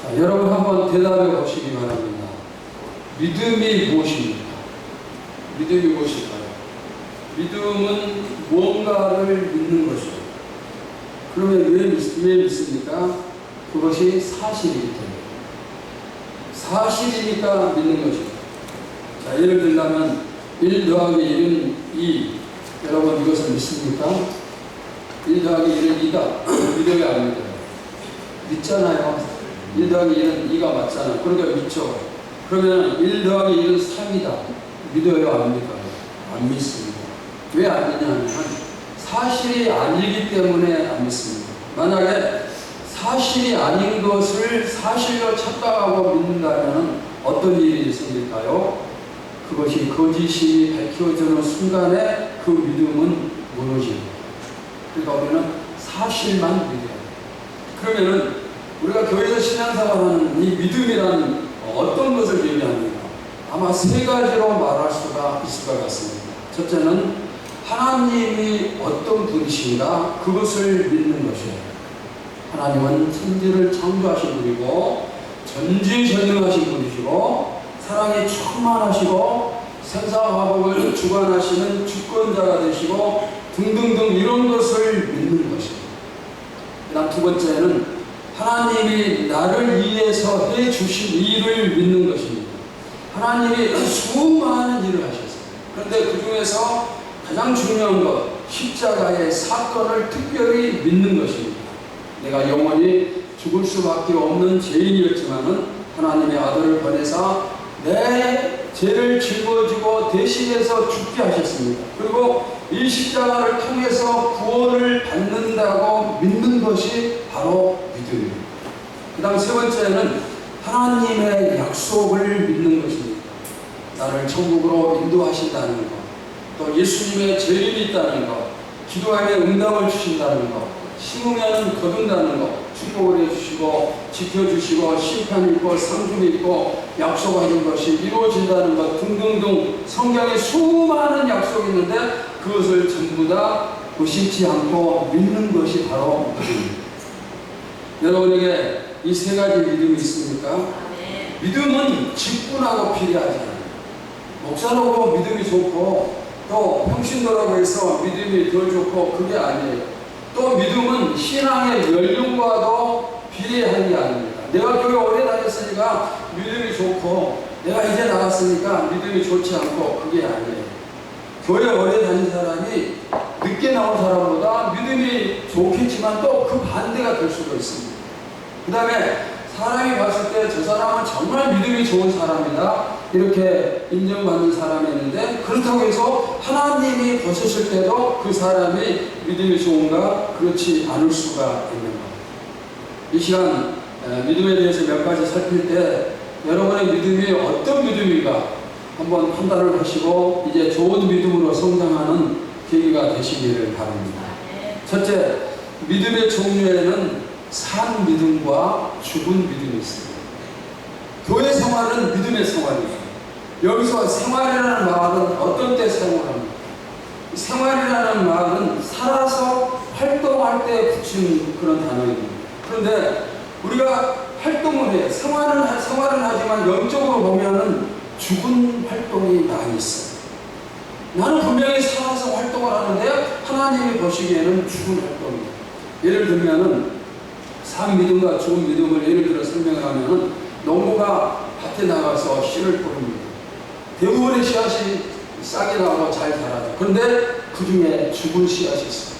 자, 여러분 한번 대답해 보시기 바랍니다. 믿음이 무엇입니까? 믿음이 무엇일까요? 믿음은 뭔가를 믿는 것이죠. 그러면 왜 믿습니까? 그것이 사실이기 때문에. 사실이니까 믿는 것이죠. 자, 예를 들자면 1 더하기 1은 2. 여러분 이것을 믿습니까? 1 더하기 1은 2다. 믿어요, 안 믿어요? 믿잖아요. 1 더하기 1은 2가 맞잖아요. 그러니까 믿죠. 그러면 1 더하기 1은 3이다. 믿어요, 안 믿어요? 안 믿습니다. 왜 안 믿냐면 사실이 아니기 때문에 안 믿습니다. 만약에 사실이 아닌 것을 사실로 착각하고 믿는다면 어떤 일이 생길까요? 그것이 거짓이 밝혀지는 순간에 그 믿음은 무너집니다. 그러니까 우리는 사실만 믿어야 돼요. 그러면은 우리가 교회에서 신앙생활하는 이 믿음이라는 어떤 것을 얘기합니까? 아마 세 가지로 말할 수가 있을 것 같습니다. 첫째는 하나님이 어떤 분이신가 그것을 믿는 것이에요. 하나님은 천지를 창조하신 분이고 전지전능하신 분이시고 사랑이 충만하시고 생사화복을 주관하시는 주권자가 되시고 등등등 이런 것을 믿는 것입니다. 그다음 두 번째는 하나님이 나를 위해서 해주신 일을 믿는 것입니다. 하나님이 수많은 일을 하셨어요. 그런데 그 중에서 가장 중요한 것, 십자가의 사건을 특별히 믿는 것입니다. 내가 영원히 죽을 수밖에 없는 죄인이었지만은 하나님의 아들을 보내사 내 죄를 짊어지고 대신해서 죽게 하셨습니다. 그리고 이 십자가를 통해서 구원을 받는다고 믿는 것이 바로 믿음입니다. 그 다음 세 번째는 하나님의 약속을 믿는 것입니다. 나를 천국으로 인도하신다는 것, 또 예수님의 재림이 있다는 것, 기도하면 응답을 주신다는 것, 심으면 거둔다는 것, 축복을 해주시고 지켜주시고 심판이 있고 상중이 있고 약속하신 것이 이루어진다는 것 등등등 성경에 수많은 약속이 있는데 그것을 전부 다 의심치 않고 믿는 것이 바로 믿음입니다. 여러분에게 이 세 가지 믿음이 있습니까? 네. 믿음은 직분하고 필요하지 않아요. 목사라고 믿음이 좋고 또 평신도라고 해서 믿음이 더 좋고 그게 아니에요. 또 믿음은 신앙의 연륜과도 비례하는 게 아닙니다. 내가 교회 오래 다녔으니까 믿음이 좋고 내가 이제 나갔으니까 믿음이 좋지 않고 그게 아니에요. 교회 오래 다닌 사람이 늦게 나온 사람보다 믿음이 좋겠지만 또 그 반대가 될 수도 있습니다. 그 다음에 사람이 봤을 때 저 사람은 정말 믿음이 좋은 사람이다 이렇게 인정받는 사람이 있는데 그렇다고 해서 하나님이 보셨을 때도 그 사람이 믿음이 좋은가 그렇지 않을 수가 있는 겁니다. 이 시간 믿음에 대해서 몇 가지 살필 때 여러분의 믿음이 어떤 믿음인가 한번 판단을 하시고 이제 좋은 믿음으로 성장하는 계기가 되시기를 바랍니다. 첫째, 믿음의 종류에는 산 믿음과 죽은 믿음이 있습니다. 교회 생활은 믿음의 생활이에요. 여기서 생활이라는 말은 어떤 때 사용합니까? 생활이라는 말은 살아서 활동할 때 붙인 그런 단어입니다. 그런데 우리가 활동을 해요. 생활은 하지만 영적으로 보면은 죽은 활동이 많이 있어요. 나는 분명히 살아서 활동을 하는데 하나님이 보시기에는 죽은 활동이에요. 예를 들면은 산 믿음과 죽은 믿음을 예를 들어 설명을 하면은 농부가 밭에 나가서 씨를 뿌립니다. 대부분의 씨앗이 싹이 나고 잘 자라죠. 그런데 그 중에 죽은 씨앗이 있어요.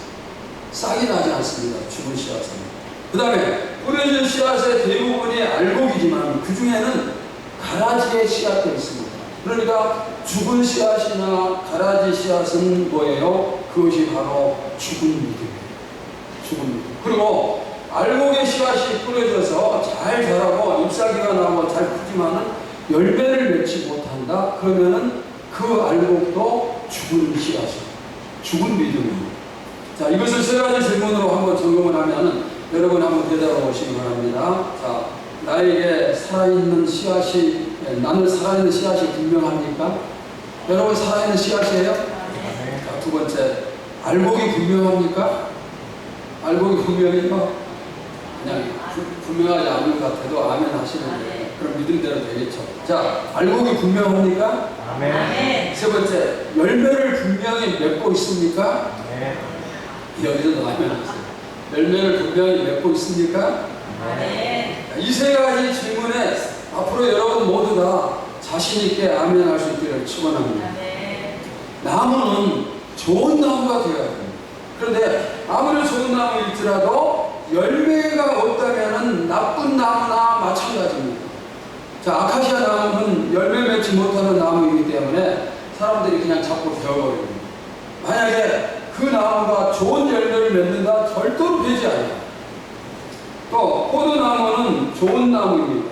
싹이 나지 않습니다. 죽은 씨앗은. 그 다음에 뿌려진 씨앗의 대부분이 알곡이지만 그 중에는 가라지의 씨앗도 있습니다. 그러니까 죽은 씨앗이나 가라지 씨앗은 뭐예요? 그것이 바로 죽은 믿음이에요. 죽은 믿음. 그리고 알곡의 씨앗이 뿌려져서 잘 자라고 잎사귀가 나고 잘 크지만은 열매를 맺지 못한다? 그러면은 그 알곡도 죽은 씨앗이에요. 죽은 믿음입니다. 자, 이것을 세 가지 질문으로 한번 점검을 하면은 여러분 한번 대답해 보시기 바랍니다. 자, 나에게 살아있는 씨앗이, 나는 살아있는 씨앗이 분명합니까? 여러분 살아있는 씨앗이에요? 자, 두 번째, 알곡이 분명합니까? 알곡이 분명해요? 그냥 분명하지 않은 것 같아도 아멘 하시면 돼요. 그럼 믿음대로 되겠죠. 자, 알곡이 분명합니까? 아멘. 세 번째, 열매를 분명히 맺고 있습니까? 아멘. 여기서도 아멘 하세요. 열매를 분명히 맺고 있습니까? 아멘. 이 세 가지 질문에 앞으로 여러분 모두 다 자신 있게 아멘 할 수 있기를 축원합니다. 아멘. 나무는 좋은 나무가 되어야 됩니다. 그런데 아무리 좋은 나무일지라도 열매가 없다면 나쁜 나무나 마찬가지입니다. 자, 아카시아 나무는 열매 맺지 못하는 나무이기 때문에 사람들이 그냥 자꾸 베어버립니다. 만약에 그 나무가 좋은 열매를 맺는다 절대로 베지 않아요. 또 포도나무는 좋은 나무입니다.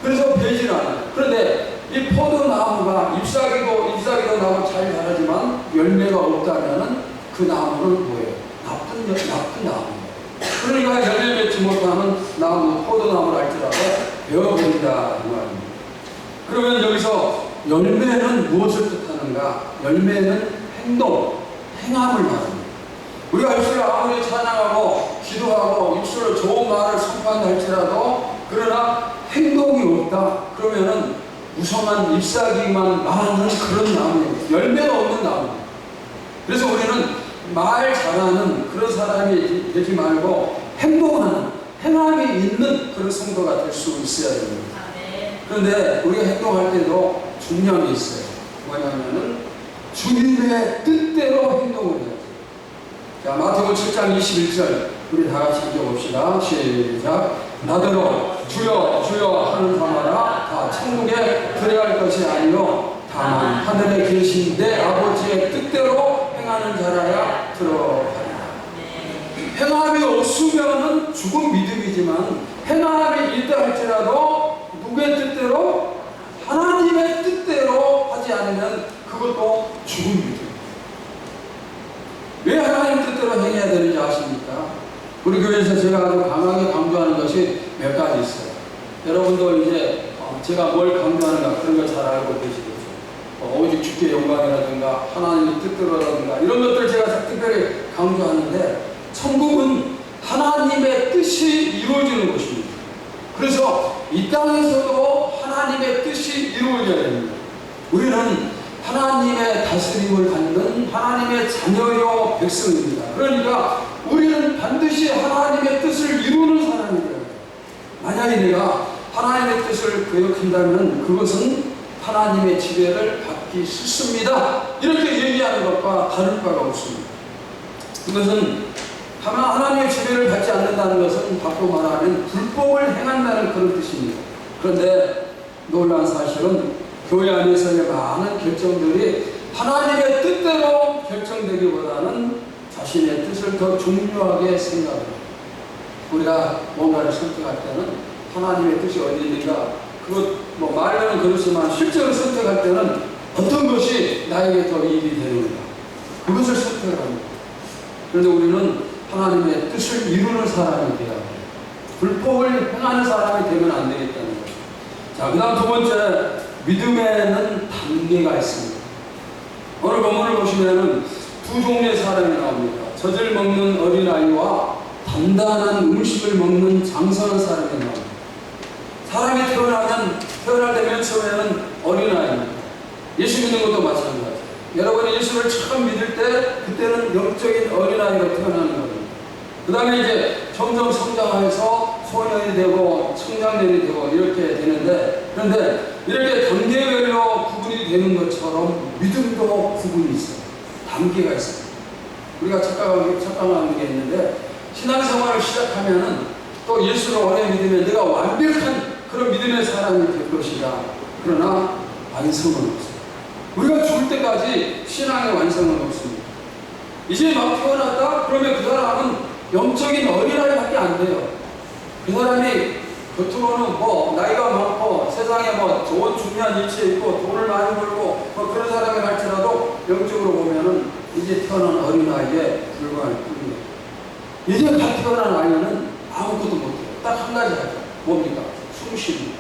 그래서 베질 않아요. 그런데 이 포도나무가 잎사귀도 나무 잘 자라지만 열매가 없다면 그 나무는 뭐예요? 나쁜 나무예요. 그러니까 열매 맺지 못하는 나무, 포도나무를 할지라도 베어버린다 이 말입니다. 그러면 여기서 열매는 무엇을 뜻하는가? 열매는 행함을 말합니다. 우리가 입술로 아무리 찬양하고 기도하고 입술로 좋은 말을 선포한다 할지라도 그러나 행동이 없다 그러면은 무성한 잎사귀만 많은 그런 나무입니다. 열매가 없는 나무입니다. 그래서 우리는 말 잘하는 그런 사람이 되지 말고 행함이 있는 그런 성도가 될 수 있어야 됩니다. 그런데 우리가 행동할 때도 중요한 게 있어요. 뭐냐면은 주님의 뜻대로 행동을 해야 돼요. 자, 마태복음 7장 21절 우리 다 같이 읽어봅시다. 시작. 나더러 주여 주여 하는 자마다 다 천국에 들어갈 것이 아니요 다만 하늘에 계신 내 아버지의 뜻대로 행하는 자라야 들어가리라. 행함이 없으면은 죽은 믿음이지만 행함이 있다 할지라도 누구의 뜻대로? 하나님의 뜻대로 하지 않으면 그것도 죽은 믿음. 왜 하나님 뜻대로 행해야 되는지 아십니까? 우리 교회에서 제가 아주 강하게 강조하는 것이 몇 가지 있어요. 여러분도 이제 제가 뭘 강조하는가 그런 걸 잘 알고 계시겠죠. 오직 주께 영광이라든가 하나님의 뜻대로라든가 이런 것들을 제가 특별히 강조하는데 천국은 하나님의 뜻이 이루어지는 곳입니다. 그래서 이 땅에서도 하나님의 뜻이 이루어져야 됩니다. 우리는 하나님의 다스림을 받는 하나님의 자녀요 백성입니다. 그러니까 우리는 반드시 하나님의 뜻을 이루는 사람이 되어야 돼요. 만약에 내가 하나님의 뜻을 거역한다면 그것은 하나님의 지배를 받기 싫습니다. 이렇게 얘기하는 것과 다를 바가 없습니다. 이것은 하나님의 지배를 받지 않는다는 것은 바꾸고 말하면 불법을 행한다는 그런 뜻입니다. 그런데 놀라운 사실은 교회 안에서의 많은 결정들이 하나님의 뜻대로 결정되기보다는 자신의 뜻을 더 중요하게 생각합니다. 우리가 뭔가를 선택할 때는 하나님의 뜻이 어디 있는가 그것 말로는 그렇지만 실제로 선택할 때는 어떤 것이 나에게 더 이익이 되는가 그것을 선택합니다. 그런데 우리는 하나님의 뜻을 이루는 사람이 되어야 합니다. 불법을 행하는 사람이 되면 안 되겠다는 거죠. 자, 그 다음 두 번째, 믿음에는 단계가 있습니다. 오늘 본문을 보시면은 두 종류의 사람이 나옵니다. 젖을 먹는 어린아이와 단단한 음식을 먹는 장성한 사람이 나옵니다. 사람이 태어날 때 맨 처음에는 어린아이입니다. 예수 믿는 것도 마찬가지예요. 여러분이 예수를 처음 믿을 때 그때는 영적인 어린아이로 태어나는 겁니다. 그 다음에 이제 점점 성장해서 소년이 되고 청장년이 되고 이렇게 되는데 그런데 이렇게 단계별로 구분이 되는 것처럼 믿음도 구분이 있어요. 단계가 있어요. 우리가 착각하는 게 있는데 신앙생활을 시작하면은 또 예수를 오래 믿으면 내가 완벽한 그런 믿음의 사람이 될 것이다. 그러나 완성은 없어요. 우리가 죽을 때까지 신앙의 완성은 없습니다. 이제 막 태어났다? 그러면 그 사람은 영적인 어린아이밖에 안 돼요. 그 사람이 겉으로는 나이가 많고 세상에 좋은 중요한 위치에 있고 돈을 많이 벌고 그런 사람이 할지라도 영적으로 보면은 이제 태어난 어린아이에 불과할 뿐이에요. 이제 갓 태어난 아이는 아무것도 못해요. 딱 한 가지 하죠. 뭡니까? 숨 쉬는 거.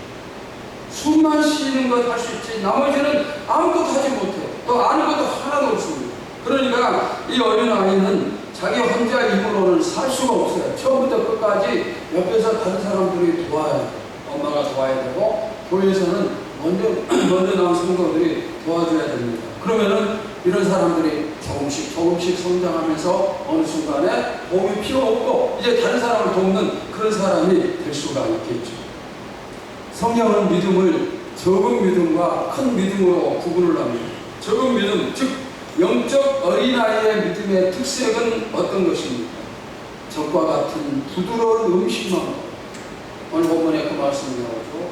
숨만 쉬는 것 할 수 있지 나머지는 아무것도 하지 못해요. 또 아는 것도 하나도 없습니다. 그러니까 이 어린아이는 자기 혼자 힘으로는 살 수가 없어요. 처음부터 끝까지 옆에서 다른 사람들이 도와야 돼요. 엄마가 도와야 되고, 교회에서는 먼저 나온 성도들이 도와줘야 됩니다. 그러면은 이런 사람들이 조금씩 성장하면서 어느 순간에 도움이 필요 없고 이제 다른 사람을 돕는 그런 사람이 될 수가 있겠죠. 성경은 믿음을 적은 믿음과 큰 믿음으로 구분을 합니다. 적은 믿음, 즉 영적 어린아이의 믿음의 특색은 어떤 것입니까? 적과 같은 부드러운 음식만 먹어요. 오늘 본문에 그 말씀이 나오죠.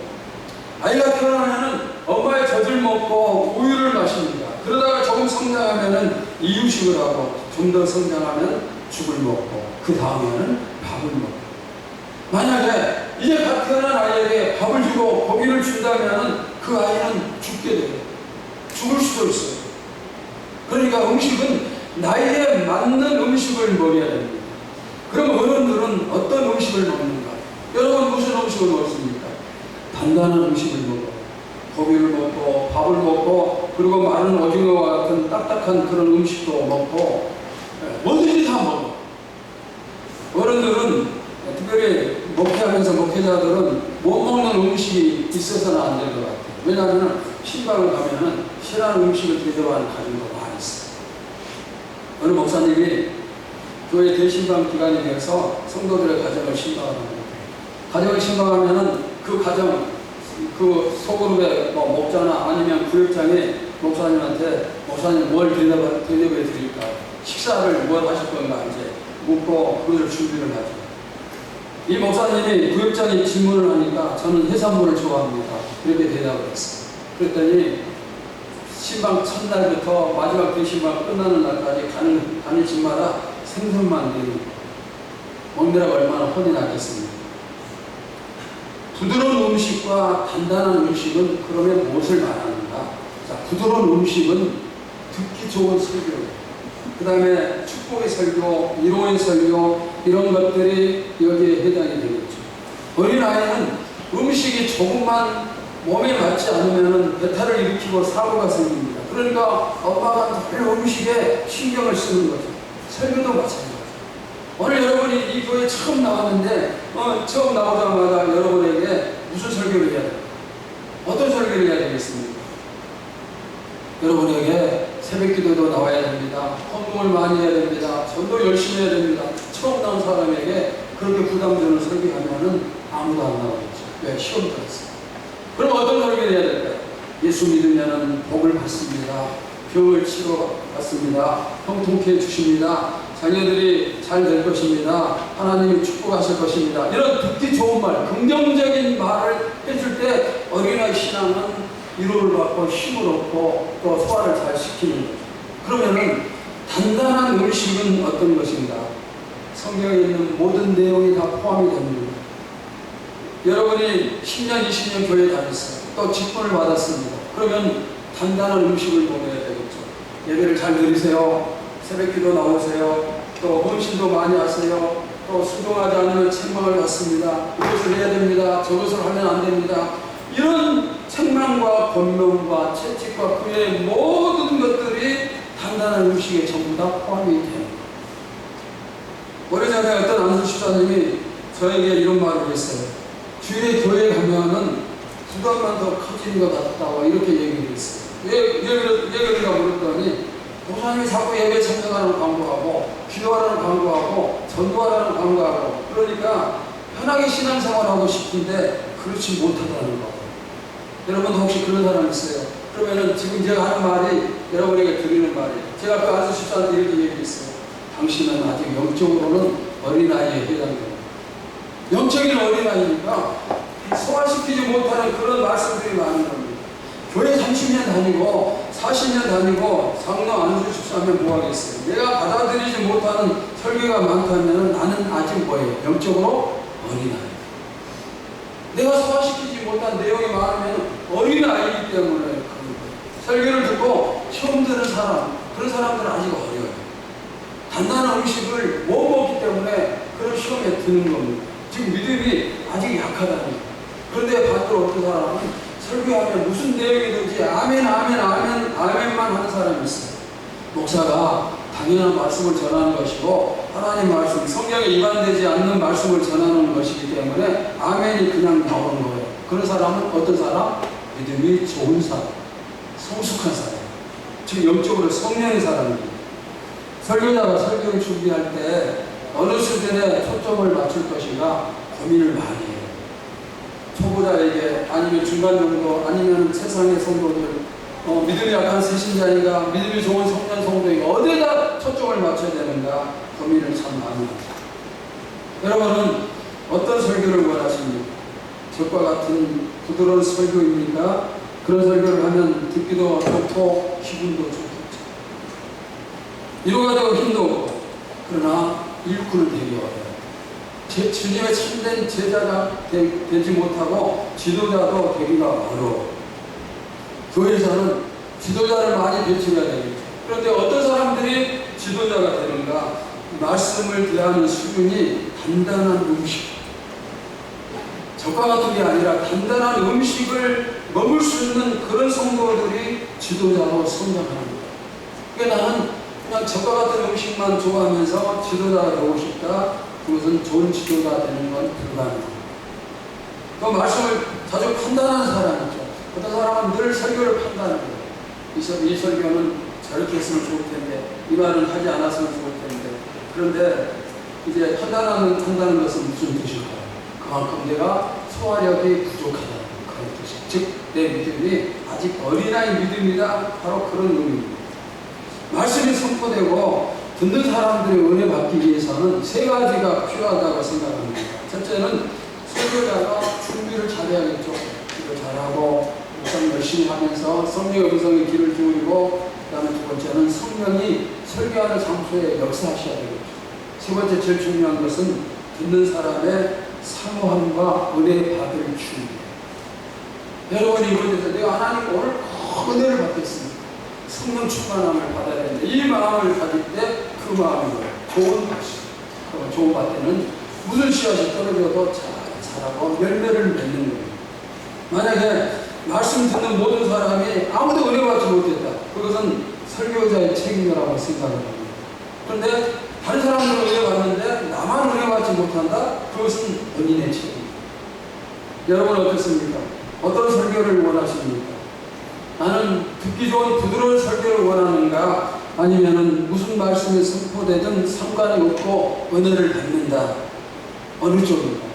아이가 태어나면은 엄마의 젖을 먹고 우유를 마십니다. 그러다가 조금 성장하면은 이유식을 하고 좀 더 성장하면 죽을 먹고 그 다음에는 밥을 먹고. 만약에 이제 갓 태어난 아이에게 밥을 주고 고기를 준다면은 그 아이는 죽게 돼요. 죽을 수도 있어요. 그러니까 음식은 나이에 맞는 음식을 먹어야 됩니다. 그럼 어른들은 어떤 음식을 먹는가? 여러분 무슨 음식을 먹습니까? 단단한 음식을 먹어요. 고기를 먹고 밥을 먹고 그리고 마른 오징어와 같은 딱딱한 그런 음식도 먹고 뭐든지 다 먹어. 어른들은 특별히 목회하면서 목회자들은 못 먹는 음식이 있어서는 안 될 것 같아요. 왜냐하면 신방을 가면은 신한 음식을 대접하는 가정도 많이 있어요. 어느 목사님이 교회 대신방 기간이 되어서 성도들의 가정을 신방하는 거예요. 가정을 신방하면은 그 가정, 그 소그룹의 목자나 아니면 구역장이 목사님한테 목사님 뭘 대접해 드릴까? 식사를 뭘 하실 건가? 이제 묻고 그것을 준비를 하죠. 이 목사님이 구역장이 질문을 하니까 저는 해산물을 좋아합니다. 그렇게 대답을 했어요. 그랬더니 신방 첫날부터 마지막 대신방 끝나는 날까지 가는 집마다 생선만 드립니다. 먹느라고 얼마나 혼이 났겠습니까? 부드러운 음식과 단단한 음식은 그러면 무엇을 말하는가? 자, 부드러운 음식은 듣기 좋은 설교, 그 다음에 축복의 설교, 위로의 설교, 이런 것들이 여기에 해당이 되겠죠. 어린아이는 음식이 조금만 몸에 맞지 않으면 배탈을 일으키고 사고가 생깁니다. 그러니까 엄마가 늘 음식에 신경을 쓰는 거죠. 설교도 마찬가지죠. 오늘 여러분이 이 교회 처음 나왔는데 처음 나오자마자 여러분에게 무슨 설교를 해야 됩니까? 어떤 설교를 해야 되겠습니까? 여러분에게 새벽 기도도 나와야 됩니다. 헌금을 많이 해야 됩니다. 전도 열심히 해야 됩니다. 처음 나온 사람에게 그렇게 부담되는 설교하면은 아무도 안 나오겠죠. 왜? 시험 들었어요. 그럼 어떤 설교를 해야 될까요? 예수 믿으면 복을 받습니다. 병을 치료받습니다. 형통케 해주십니다. 자녀들이 잘 될 것입니다. 하나님이 축복하실 것입니다. 이런 듣기 좋은 말, 긍정적인 말을 해줄 때 어린아이 신앙은 위로를 받고 힘을 얻고 또 소화를 잘 시키는 거죠. 그러면은 단단한 음식은 어떤 것인가? 성경에 있는 모든 내용이 다 포함이 됩니다. 여러분이 10년, 20년 교회 다녔어요. 또 직분을 받았습니다. 그러면 단단한 음식을 먹어야 되겠죠. 예배를 잘 드리세요. 새벽 기도 나오세요. 또 헌신도 많이 하세요. 또 수동하지 않으면 책망을 받습니다. 이것을 해야 됩니다. 저것을 하면 안 됩니다. 이런 책망과 권명과 채찍과 그 외의 모든 것들이 단단한 음식에 전부 다 포함이 됩니다. 오래전에 어떤 안수집사님이 저에게 이런 말을 했어요. 주일에 교회에 가면은 부담만 더 커지는 것 같다고 이렇게 얘기를 했어요. 왜 그런가 물었더니 목사님이 자꾸 예배 참석하라는 광고하고 기도하라는 광고하고 전도하라는 광고하고 그러니까 편하게 신앙생활하고 싶은데 그렇지 못하다는 거. 여러분도 혹시 그런 사람 있어요? 그러면은 지금 제가 하는 말이 여러분에게 드리는 말이에요. 제가 그 안수집사한테 이렇게 얘기했어요. 당신은 아직 영적으로는 어린아이에 해당됩니다. 영적인 어린아이니까 소화시키지 못하는 그런 말씀들이 많은 겁니다. 교회 30년 다니고 40년 다니고 장로 안수집사하면 뭐하겠어요? 내가 받아들이지 못하는 설교가 많다면 나는 아직 뭐예요? 영적으로 어린아이. 내가 소화시키지 못한 내용이 많으면 어린아이이기 때문에 그런 거예요. 설교를 듣고 처음 듣는 사람, 그런 사람들은 아직 어려워요. 단단한 음식을 못 먹기 때문에 그런 시험에 드는 겁니다. 지금 믿음이 아직 약하다는 거예요. 그런데 반대로 어떤 사람은 설교하면 무슨 내용이든지 아멘, 아멘, 아멘, 아멘만 하는 사람이 있어요. 목사가 당연한 말씀을 전하는 것이고 하나님 말씀, 성경에 위반되지 않는 말씀을 전하는 것이기 때문에 아멘이 그냥 나오는 거예요. 그런 사람은 어떤 사람? 믿음이 좋은 사람, 성숙한 사람, 즉 영적으로 성령의 사람입니다. 설교자가 설교를 준비할 때 어느 수준에 초점을 맞출 것인가 고민을 많이 해요. 초보자에게 아니면 중간 정도 아니면 세상의 성도들 믿음이 약한 세신자인가 믿음이 좋은 성년 성도인가 어디에다 초점을 맞춰야 되는가 고민을 참 많이 합니다. 여러분은 어떤 설교를 원하십니까? 적과 같은 부드러운 설교입니까? 그런 설교를 하면 듣기도 좋고 기분도 좋겠죠. 이루가 되고 힘도 없고 그러나 일꾼을 되기 어려워요. 주님의 참된 제자가 되지 못하고 지도자도 되기가 어려워요. 교회에서는 지도자를 많이 배치해야 되겠죠. 그런데 어떤 사람들이 지도자가 되는가? 말씀을 대하는 수준이 단단한 음식, 적과 같은 게 아니라 단단한 음식을 먹을 수 있는 그런 성도들이 지도자로 성장하는 거예요. 그러니까 나는 그냥 적과 같은 음식만 좋아하면서 지도자가 되고 싶다. 그것은 좋은 지도자 되는 건 불가능합니다. 그 말씀을 자주 판단하는 사람이죠. 어떤 사람은 늘 설교를 판단해요. 이 설교는 저렇게 했으면 좋을 텐데, 이 말은 하지 않았으면 좋을 텐데. 그런데 이제 판단하는 것은 무슨 뜻일까요? 그만큼 내가 소화력이 부족하다는 그런 뜻이에요. 즉, 내 믿음이 아직 어린아이 믿음이다. 바로 그런 의미입니다. 말씀이 선포되고 듣는 사람들의 은혜 받기 위해서는 세 가지가 필요하다고 생각합니다. 첫째는 설교자가 준비를 잘해야겠죠. 기도 잘하고 묵상 열심히 하면서 성령의 음성에 귀를 기울이고 그 다음에 두 번째는 성령이 설교하는 장소에 역사하셔야 되겠죠. 세 번째 제일 중요한 것은 듣는 사람의 사모함과 은혜 받을 준비. 여러분이 이곳에서 내가 하나님 오늘 꼭 은혜를 받겠습니다. 성령 충만함을 받아야 되는데 이 마음을 가질 때 그 마음이 뭐예요? 좋은 밭이. 좋은 밭에는 무슨 씨앗이 떨어져도 자라고 열매를 맺는 거예요. 만약에 말씀 듣는 모든 사람이 아무도 은혜 받지 못했다. 그것은 설교자의 책임이라고 생각을 합니다. 그런데 다른 사람들은 은혜 받는데 나만 은혜 받지 못한다? 그것은 본인의 책임입니다. 여러분 어떻습니까? 어떤 설교를 원하십니까? 나는 듣기 좋은 부드러운 설교를 원하는가? 아니면은 무슨 말씀이 선포되든 상관이 없고 은혜를 받는다. 어느 쪽인가?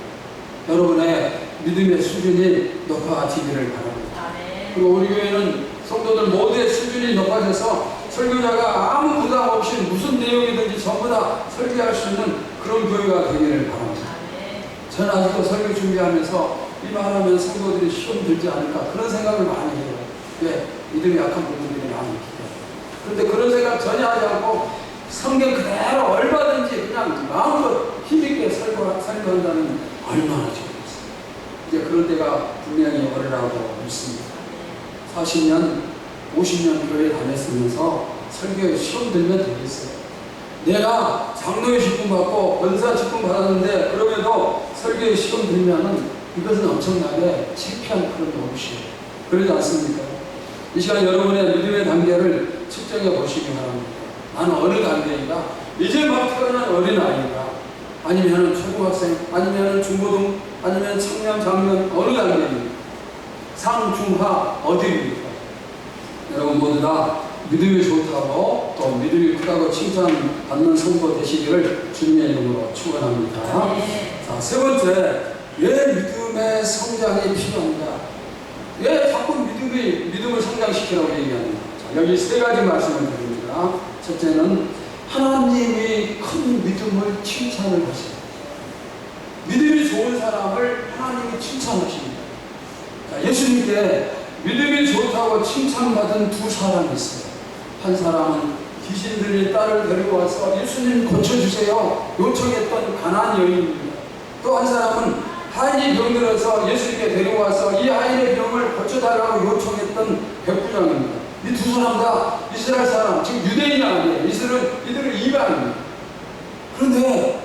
여러분의 믿음의 수준이 높아지기를 바랍니다. 그리고 우리 교회는 성도들 모두의 수준이 높아져서 설교자가 아무 부담 없이 무슨 내용이든지 전부 다 설교할 수 있는 그런 교회가 되기를 바랍니다. 저는 아직도 설교 준비하면서 이 말하면 성도들이 시험 들지 않을까 그런 생각을 많이 해요. 왜? 믿음이 약한 부분들이 많이 있기 때문에. 그런데 그런 생각 전혀 하지 않고 성경 그대로 얼마든지 그냥 마음껏 힘있게 설교한다는 얼마나 좋겠어요. 이제 그런 때가 분명히 오리라고 믿습니다. 40년, 50년 교회 다녔으면서 설교에 시험 들면 되겠어요. 내가 장로의 직분 받고 권사 직분 받았는데 그럼에도 설교에 시험 들면은 이것은 엄청나게 창피한 그런 노릇이에요. 그러지 않습니까? 이 시간 여러분의 믿음의 단계를 측정해 보시기 바랍니다. 나는 어느 단계인가? 이제 막 태어난 어린아이인가? 아니면 초등학생? 아니면 중고등? 아니면 청년, 장년? 어느 단계입니까? 상, 중, 하? 어디입니까? 여러분 모두 다 믿음이 좋다고 또 믿음이 크다고 칭찬받는 성도 되시기를 주님의 이름으로 축원합니다. 자, 세 번째, 왜 믿음의 성장이 필요한가? 왜 자꾸 믿음을 성장시키라고 얘기하는가? 자, 여기 세 가지 말씀을 드립니다. 첫째는 하나님이 큰 믿음을 칭찬을 하십니다. 믿음이 좋은 사람을 하나님이 칭찬하십니다. 자, 예수님께 믿음이 좋다고 칭찬받은 두 사람이 있어요. 한 사람은 귀신 들린 딸을 데리고 와서 예수님 고쳐주세요 요청했던 가나안 여인입니다. 또 한 사람은 하인이 병들어서 예수님께 데리고 와서 이 하인의 병을 고쳐달라고 요청했던 백부장입니다. 이 두 사람 다 이스라엘 사람, 즉 유대인이 아니에요. 이들은 이방입니다. 그런데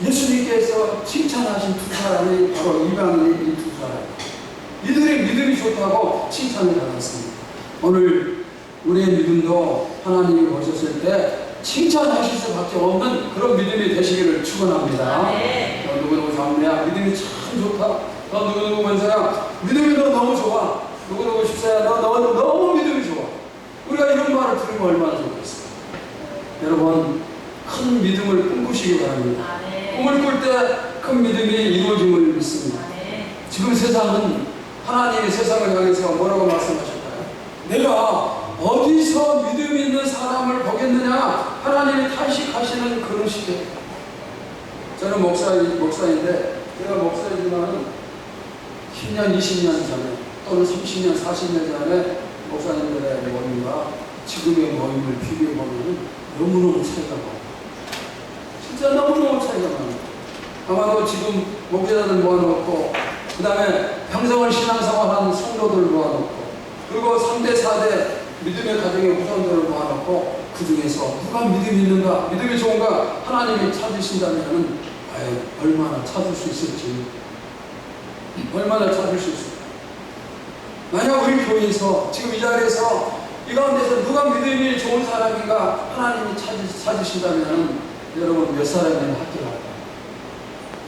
예수님께서 칭찬하신 두 사람이 바로 이방인 이 두 사람. 이들의 믿음이 좋다고 칭찬을 받았습니다. 오늘 우리의 믿음도 하나님이 보셨을 때 칭찬하실 수밖에 없는 그런 믿음이 되시기를 축원합니다. 아멘. 너 누구누구 장래야 믿음이 참 좋다. 너 누구누구 권사야 믿음이 너 너무 좋아. 누구누구 집사야 너 너무 믿음이 좋아. 우리가 이런 말을 들으면 얼마나 좋겠어요. 여러분 큰 믿음을 꿈꾸시기 바랍니다. 아멘. 꿈을 꿀 때 큰 믿음이 이루어짐을 믿습니다. 아멘. 지금 세상은 하나님이 세상을 향해서 뭐라고 말씀하실까요? 내가 어디서 믿음 있는 사람을 보겠느냐? 하나님이 탄식하시는 그런 시대. 저는 목사인데 제가 목사이지만 10년, 20년 전에 또는 30년, 40년 전에 목사님들의 모임과 지금의 모임을 비교해보면 너무너무 차이가 많아요. 진짜 너무너무 차이가 많아요. 아마도 지금 목회자들 모아놓고 그 다음에 평생을 신앙생활한 성도들 모아놓고 그리고 3대, 4대 믿음의 가정의 후손들을 모아놓고 그 중에서 누가 믿음이 있는가, 믿음이 좋은가 하나님이 찾으신다면 과연 얼마나 찾을 수 있을지, 얼마나 찾을 수 있을까. 만약 우리 교회에서 지금 이 자리에서 이 가운데서 누가 믿음이 좋은 사람인가 하나님이 찾으신다면 여러분 몇 사람이나 학교 갈까요?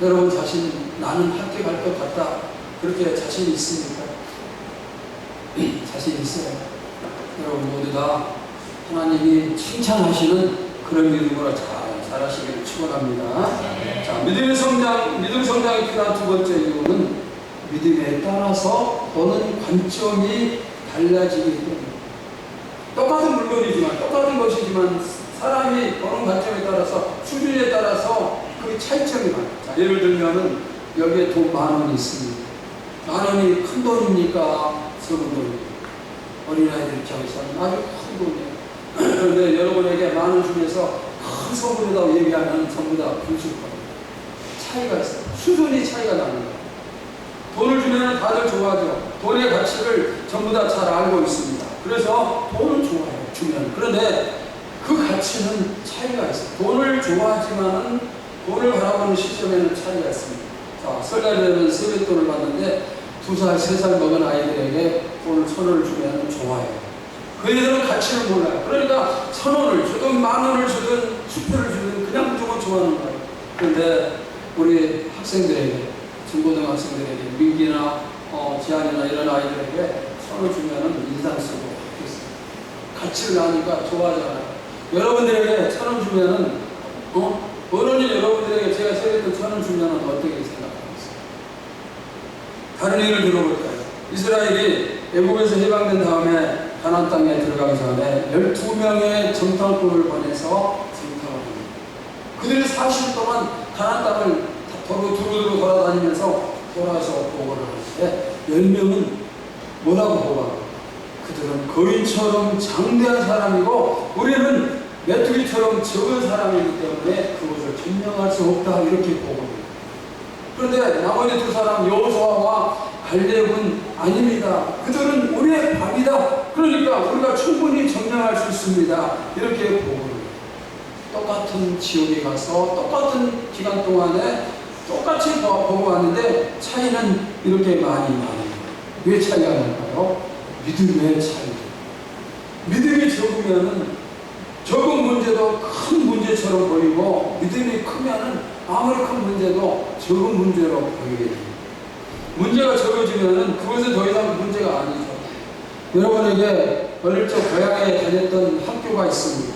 여러분 자신 나는 학교 갈 것 같다 그렇게 자신이 있습니까? 자신 있어요. 여러분 모두 다 하나님이 칭찬하시는 그런 믿음으로 잘하시기를 축원합니다. 자, 믿음 성장이 필요한 두 번째 이유는 믿음에 따라서 보는 관점이 달라지기 때문에. 똑같은 물건이지만 똑같은 것이지만 사람이 보는 관점에 따라서 수준에 따라서 그 차이점이 많아요. 자, 예를 들면은 여기에 돈 10,000원이 있습니다. 10,000원이 큰 돈입니까? 적은 돈입니까? 어린아이들 입장에서는 아주 큰 돈이에요. 그런데 여러분에게 10,000원 중에서 큰 선물이라고 얘기하면 전부 다 분실 겁니다. 차이가 있어요. 수준이 차이가 납니다. 돈을 주면 다들 좋아하죠. 돈의 가치를 전부 다 잘 알고 있습니다. 그래서 돈은 좋아해요. 주면. 그런데 그 가치는 차이가 있어요. 돈을 좋아하지만 돈을 바라보는 시점에는 차이가 있습니다. 자, 설날이 되면 세뱃돈을 받는데 2살, 3살 먹은 아이들에게 돈을 1,000원을 주면 좋아해요. 그 애들은 가치를 몰라요. 그러니까 1,000원을 주든 10,000원을 주든 10표를 주든 그냥 주면 좋아하는 거예요. 그런데 우리 학생들에게, 중고등학생들에게, 민기나 지한이나 이런 아이들에게 1,000원 주면은 인상 쓰고 바뀌었어요. 가치를 아니까 좋아하잖아요. 여러분들에게 1,000원 주면은, 어른이 여러분들에게 제가 세뱃돈 1,000원 주면은 어떻게 생각하겠어요? 다른 예를 들어볼까요? 이스라엘이 애국에서 해방된 다음에 가나안 땅에 들어가기 전에 12명의 정탐꾼을 보내서 정탐을 합니다. 그들이 40일 동안 가나안 땅을 두루두루 돌아다니면서 돌아서 보고를 하는데 10명은 뭐라고 보고합니까? 그들은 거인처럼 장대한 사람이고 우리는 메뚜기처럼 적은 사람이기 때문에 그것을 증명할 수 없다 이렇게 보고합니다. 그런데 나머지 두 사람 여호수아와 갈렙은 아닙니다. 그들은 우리의 밥이다. 그러니까 우리가 충분히 점령할 수 있습니다. 이렇게 보고합니다. 똑같은 지역에 가서 똑같은 기간 동안에 똑같이 보고 왔는데 차이는 이렇게 많이 나요. 왜 차이가 날까요? 믿음의 차이. 믿음이 적으면은 적은 문제도 큰 문제처럼 보이고 믿음이 크면은 아무리 큰 문제도 적은 문제로 보이게 됩니다. 문제가 적어지면은 그것은 더 이상 문제가 아니죠. 여러분에게 어릴 적 고향에 다녔던 학교가 있습니다.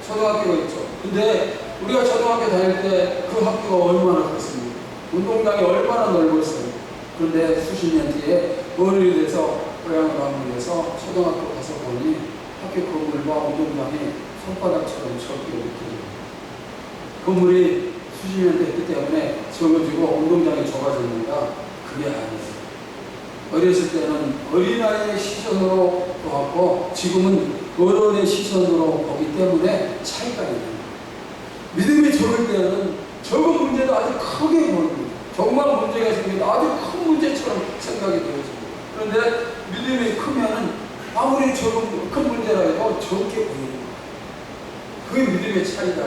초등학교가 있죠. 근데 우리가 초등학교 다닐 때 그 학교가 얼마나 컸습니까? 운동장이 얼마나 넓었어요. 그런데 수십 년 뒤에 어른이 돼서 고향을 방문해서 초등학교 가서 보니 학교 건물과 운동장이 손바닥처럼 적게 느껴져요. 건물이 수십 년 됐기 때문에 적어지고 운동장이 좁아졌는가? 그게 아니에요. 어렸을 때는 어린아이의 시선으로 보았고 지금은 어른의 시선으로 보기 때문에 차이가 있는 거예요. 믿음이 적을 때는 적은 문제도 아주 크게 보입니다. 조그만 문제가 생겨도 아주 큰 문제처럼 생각이 되어집니다. 그런데 믿음이 크면은 아무리 큰 문제라 해도 적게 보이는 거예요. 그게 믿음의 차이다.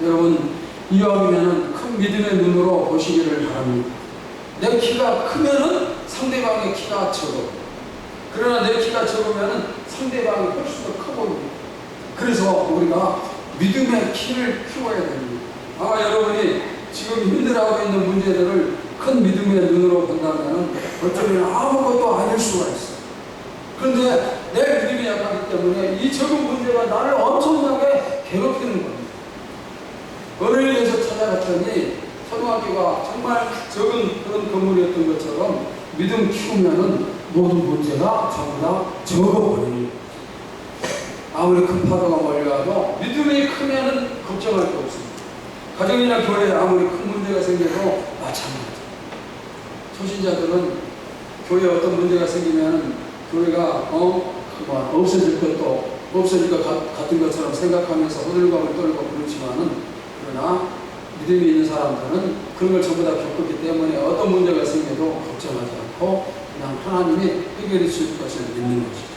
여러분, 이왕이면은 큰 믿음의 눈으로 보시기를 바랍니다. 내 키가 크면은 상대방의 키가 적어. 그러나 내 키가 적으면은 상대방이 훨씬 더 커 보입니다. 그래서 우리가 믿음의 키를 키워야 됩니다. 아마 여러분이 지금 힘들어하고 있는 문제들을 큰 믿음의 눈으로 본다면 어쩌면 아무것도 아닐 수가 있어요. 그런데 내 믿음이 약하기 때문에 이 적은 문제가 나를 엄청나게 괴롭히는 겁니다. 어린이에서 찾아갔더니 초등학교가 정말 적은 그런 건물이었던 것처럼 믿음 키우면은 모든 문제가 전부 다 적어버립니다. 아무리 큰 파도가 몰려와도 믿음이 크면은 걱정할 게 없습니다. 가정이나 교회에 아무리 큰 문제가 생겨도 마찬가지입니다. 초신자들은 교회에 어떤 문제가 생기면 교회가 없어질 것도 없어질 것 같은 것처럼 생각하면서 호들갑을 떨고 그렇지만은, 그러나 믿음이 있는 사람들은 그런 걸 전부 다 겪었기 때문에 어떤 문제가 생겨도 걱정하지 않고 그냥 하나님이 해결해 주실 것을 믿는 것이죠.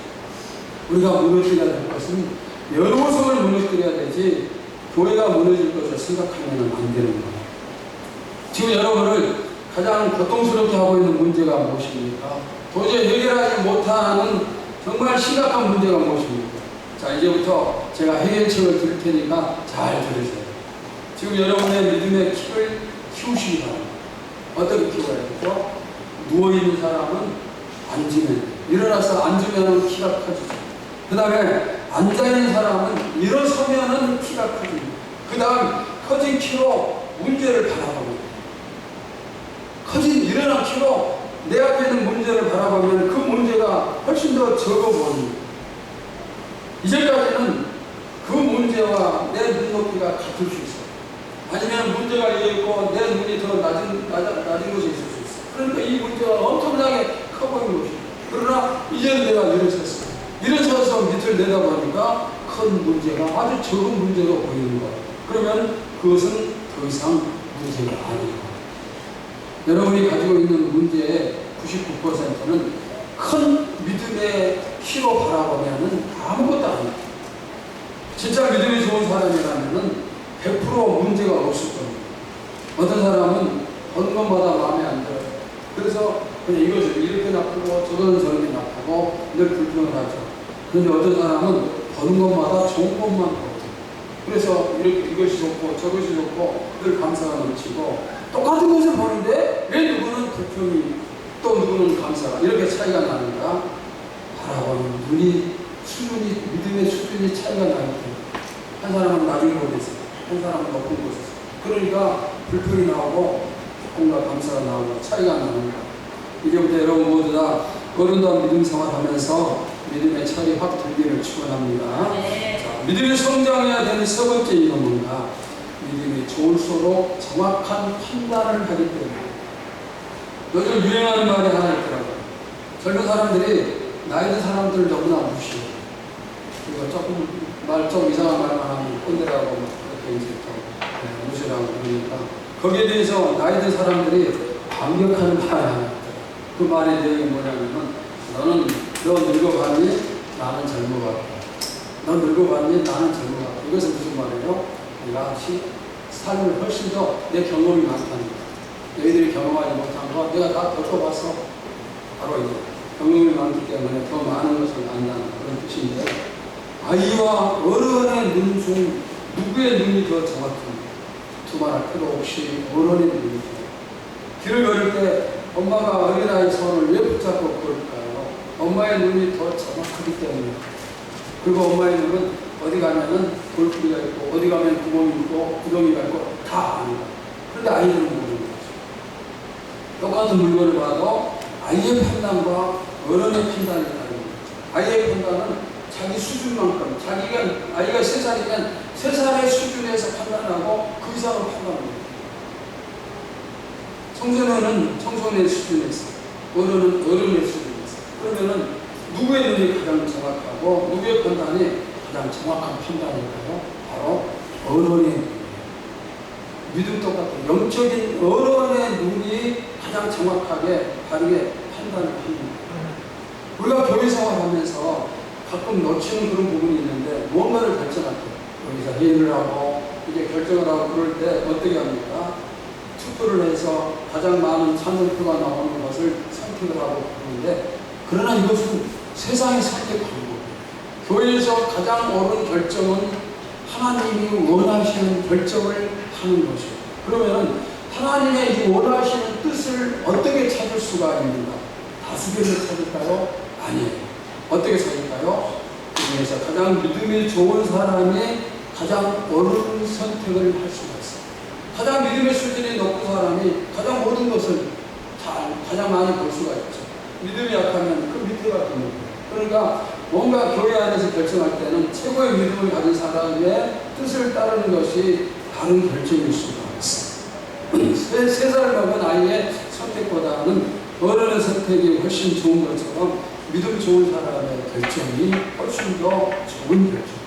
우리가 무너뜨려야 될 것은 여로성을 무너뜨려야 되지 교회가 무너질 것을 생각하면 안 되는 거예요. 지금 여러분을 가장 고통스럽게 하고 있는 문제가 무엇입니까? 도저히 해결하지 못하는 정말 심각한 문제가 무엇입니까? 자, 이제부터 제가 해결책을 드릴 테니까 잘 들으세요. 지금 여러분의 믿음의 키를 키우시기 바랍니다. 어떻게 키워야 되죠? 누워있는 사람은 앉으면, 일어나서 앉으면 키가 커지죠. 그 다음에 앉아있는 사람은 일어서면 키가 커집니다. 그 다음 커진 키로 문제를 바라봅니다. 커진 일어난 키로 내 앞에 있는 문제를 바라보면 그 문제가 훨씬 더 적어 보입니다. 이제까지는 그 문제와 내 눈높이가 같을 수 있어요. 아니면 문제가 있고 내 눈이 더 낮은 곳에 있을 수 있어요. 그러니까 이 문제가 엄청나게 커 보이는 것이죠. 그러나 이제는 내가 일어섰어요. 일어서서 밑을 내다보니까 큰 문제가 아주 적은 문제가 보이는 거예요. 그러면 그것은 더 이상 문제가 아니에요. 여러분이 가지고 있는 문제의 99%는 큰 믿음의 키로 바라보면 아무것도 아니에요. 진짜 믿음이 좋은 사람이라면 100% 문제가 없을 겁니다. 어떤 사람은 어느 것마다 마음에 안 들어요. 그래서 그냥 이것을 이렇게 나쁘고 저거는 저렇게 나쁘고 늘 불평을 하죠. 그런데 어떤 사람은 버는 것마다 좋은 것만 보고, 그래서 이것이 좋고 저것이 좋고 늘 감사가 넘치고, 똑같은 것을 보는데 왜 누구는 불평이 또 누구는 감사가 이렇게 차이가 나는가? 바라보는 눈이 수준이, 믿음의 수준이 차이가 나기 때문에 한 사람은 낮은 곳에서 한 사람은 높은 곳에서, 그러니까 불평이 나오고 공과 감사가 나오고 차이가 나는 거예요. 이제부터 여러분 모두 다 어른다운 믿음 생활하면서 믿음의 철이 확 들기를 축원합니다. 네. 자, 믿음이 성장해야 되는 세 번째 이유는 뭔가? 믿음이 좋을수록 정확한 판단을 하기 때문에. 요즘 유행하는 말이 하나 있더라고요. 젊은 사람들이 나이 든 사람들을 너무나 무시해요. 그리고 조금 이상한 말만 하면 꼰대라고 그렇게 이제 또 무시라고 그러니까, 거기에 대해서 나이 든 사람들이 반격하는 말이 하나 있더라고요. 그 말의 내용이 뭐냐면, 너 늙어봤니? 나는 젊어봤다. 너 늙어봤니? 나는 젊어봤다. 이것은 무슨 말이에요? 내가 삶을 훨씬 더 내 경험이 많다는 거야. 너희들이 경험하지 못한 거 내가 다 겪어봤어. 바로 이제 경험이 많기 때문에 더 많은 것을 안다는 그런 뜻인데, 아이와 어른의 눈 중 누구의 눈이 더 정확합니까? 두말할 필요 없이 어른의 눈이 좋아요. 길을 걸을 때 엄마가 어린아이 손을 왜 붙잡고 걸을까요? 엄마의 눈이 더 정확하기 때문에. 그리고 엄마의 눈은 어디 가면은 골프리가 있고 어디 가면 구멍이 있고 구덩이가 있고 다 압니다. 그런데 아이들은 모르는 거죠. 똑같은 물건을 봐도 아이의 판단과 어른의 판단이 다릅니다. 아이의 판단은 자기 수준만큼, 아이가 3살이면 3살의 수준에서 판단하고 그 이상을 판단합니다. 청소년은 청소년의 수준에서, 어른은 어른의 수준에서. 그러면은 누구의 눈이 가장 정확하고 누구의 판단이 가장 정확한 판단일까요? 바로 어른의 눈이에요. 믿음 똑같은 영적인 어른의 눈이 가장 정확하게 바르게 판단을 합니다. 우리가 교회 생활하면서 가끔 놓치는 그런 부분이 있는데, 무언가를 결정할 때 여기서 회의를 하고 이제 결정을 하고 그럴 때 어떻게 합니까? 투표를 해서 가장 많은 찬성표가 나오는 것을 선택을 하고 그러는데, 그러나 이것은 세상의 선택 방법이에요. 교회에서 가장 옳은 결정은 하나님이 원하시는 결정을 하는 것이에요. 그러면 하나님의 이 원하시는 뜻을 어떻게 찾을 수가 있는가? 다수결을 찾을까요? 아니에요. 어떻게 찾을까요? 그 중에서 가장 믿음이 좋은 사람이 가장 옳은 선택을 할 수가 있어요. 가장 믿음의 수준이 높은 사람이 가장 모든 것을 가장 많이 볼 수가 있죠. 믿음이 약하면 그 밑에가 더 높아요. 그러니까 뭔가 교회 안에서 결정할 때는 최고의 믿음을 가진 사람의 뜻을 따르는 것이 다른 결정일 수가 있어요. 3살 먹은 아이의 선택보다는 어른의 선택이 훨씬 좋은 것처럼 믿음 좋은 사람의 결정이 훨씬 더 좋은 결정.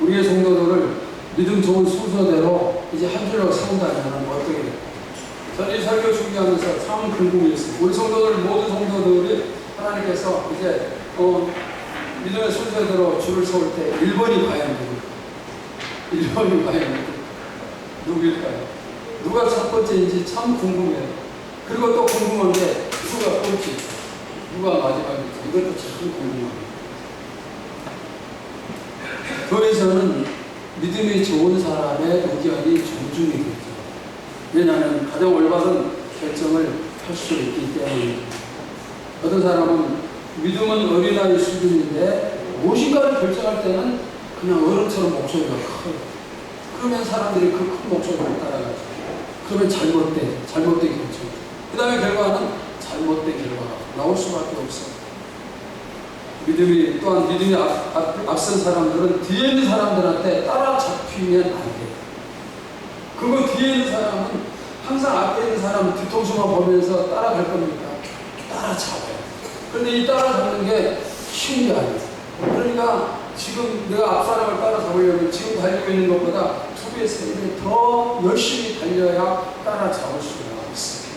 우리의 성도들을 믿음 좋은 순서대로 이제 한 줄로 세운다면 어떻게 될까요? 저는 이 설교 준비하면서 참 궁금했어요. 우리 성도들, 모든 성도들이 하나님께서 이제 믿음의 순서대로 줄을 세울 때 1번이 과연 누굴까요? 1번이 과연 누구일까요? 누가 첫 번째인지 참 궁금해요. 그리고 또 궁금한 게 누가 꼴찌, 누가 마지막일지 이것도 참 궁금합니다. 교회에서는 믿음이 좋은 사람의 의견이 존중이 되죠. 왜냐하면 가장 올바른 결정을 할 수 있기 때문입니다. 어떤 사람은 믿음은 어린아이 수준인데 무엇인가를 결정할 때는 그냥 어른처럼 목소리가 커요. 그러면 사람들이 그 큰 목소리를 따라가죠. 그러면 잘못된 결정. 그 다음에 결과는 잘못된 결과가 나올 수밖에 없어요. 또한 믿음이 앞선 사람들은 뒤에 있는 사람들한테 따라잡히면 안 돼요. 그리고 뒤에 있는 사람은 항상 앞에 있는 사람 뒤통수만 보면서 따라갈 겁니까? 따라잡아요. 그런데 이 따라잡는 게 쉬운 게 아니에요. 그러니까 지금 내가 앞 사람을 따라잡으려면 지금 달리고 있는 것보다 2배, 3배 더 열심히 달려야 따라잡을 수가 있어요.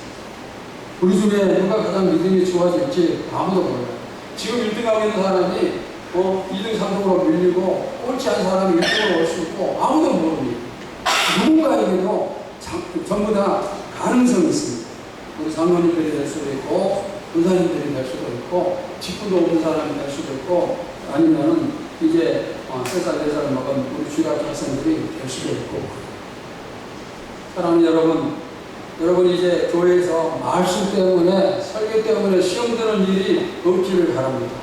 우리 중에 누가 가장 믿음이 좋아질지 아무도 몰라요. 지금 1등하고 있는 사람이 2등, 3등으로 밀리고 꼴찌한 사람이 1등으로 올 수 있고 아무도 모릅니다. 누군가에게도 전부 다 가능성이 있습니다. 우리 장로님들이 될 수도 있고 의사님들이 될 수도 있고 직분도 없는 사람이 될 수도 있고 아니면은 이제 3살, 4살 먹은 우리 주일학교 학생들이 될 수도 있고. 사랑하는 여러분 이제 교회에서 말씀 때문에 설교 때문에 시험 드는 일이 없기를 바랍니다.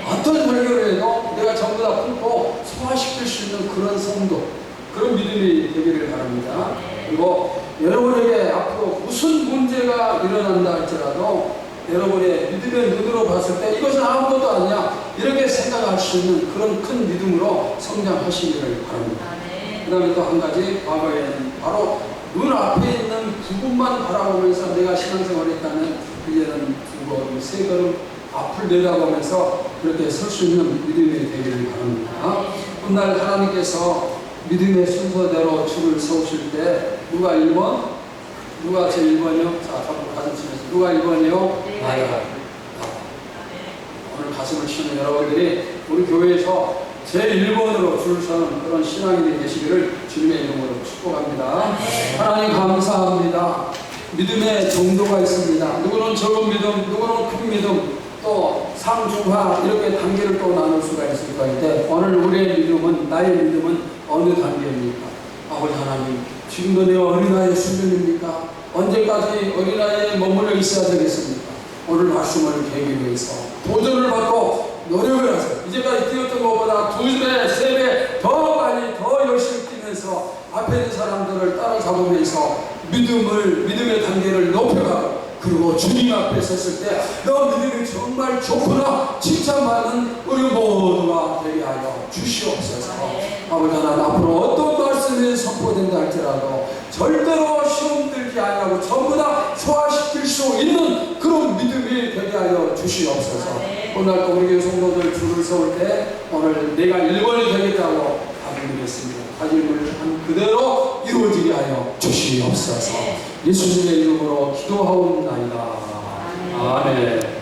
어떤 설교를 해도 내가 전부 다 품고 소화시킬 수 있는 그런 성도, 그런 믿음이 되기를 바랍니다. 그리고 여러분에게 앞으로 무슨 문제가 일어난다 할지라도 여러분의 믿음의 눈으로 봤을 때 이것은 아무것도 아니야 이렇게 생각할 수 있는 그런 큰 믿음으로 성장하시기를 바랍니다. 그 다음에 또 한 가지, 과거에는 바로 눈앞에 있는 부분만 바라보면서 내가 신앙생활을 했다면 이제는 2걸음, 3걸음 앞을 내다보면서 그렇게 설 수 있는 믿음이 되기를 바랍니다. 훗날 하나님께서 믿음의 순서대로 줄을 세우실 때 누가 1번? 누가 제 1번이요? 자, 한번 가슴 치면서 누가 1번이요? 나야. 오늘 가슴을 치는 여러분들이 우리 교회에서 제 1번으로 줄을 서는 그런 신앙인이 되시기를 주님의 이름으로 축복합니다. 하나님 감사합니다. 믿음의 정도가 있습니다. 누구는 적은 믿음, 누구는 큰 믿음, 또 상중하 이렇게 단계를 또 나눌 수가 있을 것인데 오늘 우리의 믿음은, 나의 믿음은 어느 단계입니까? 아버지 하나님, 지금도 내 어린아이의 수준입니까? 언제까지 어린아이에 머물러 있어야 되겠습니까? 오늘 말씀을 계기 위해서 도전을 받고 노력을 하세요. 이제까지 뛰었던 것보다 2배, 3배 더 빨리 더 열심히 뛰면서 앞에 있는 사람들을 따라잡으면서 믿음의 단계를 높여가고 그리고 주님 앞에 섰을 때 너 믿음이 정말 좋구나 칭찬받는 우리 모두가 되게 하여 주시옵소서. 아버지 하나님, 앞으로 어떤 말씀이 선포된다 할지라도 절대로 시험 들게 하려고 전부 다 소화시킬 수 있는 그런 믿음이 되게 하여 주시옵소서. 오늘 또 우리 교회 성도들 줄을 세울 때 오늘 내가 1번이 되겠다고 다짐하겠습니다. 다짐을 한 그대로 이루어지게 하여 주시옵소서. 예수님의 이름으로 기도하옵나이다. 아멘.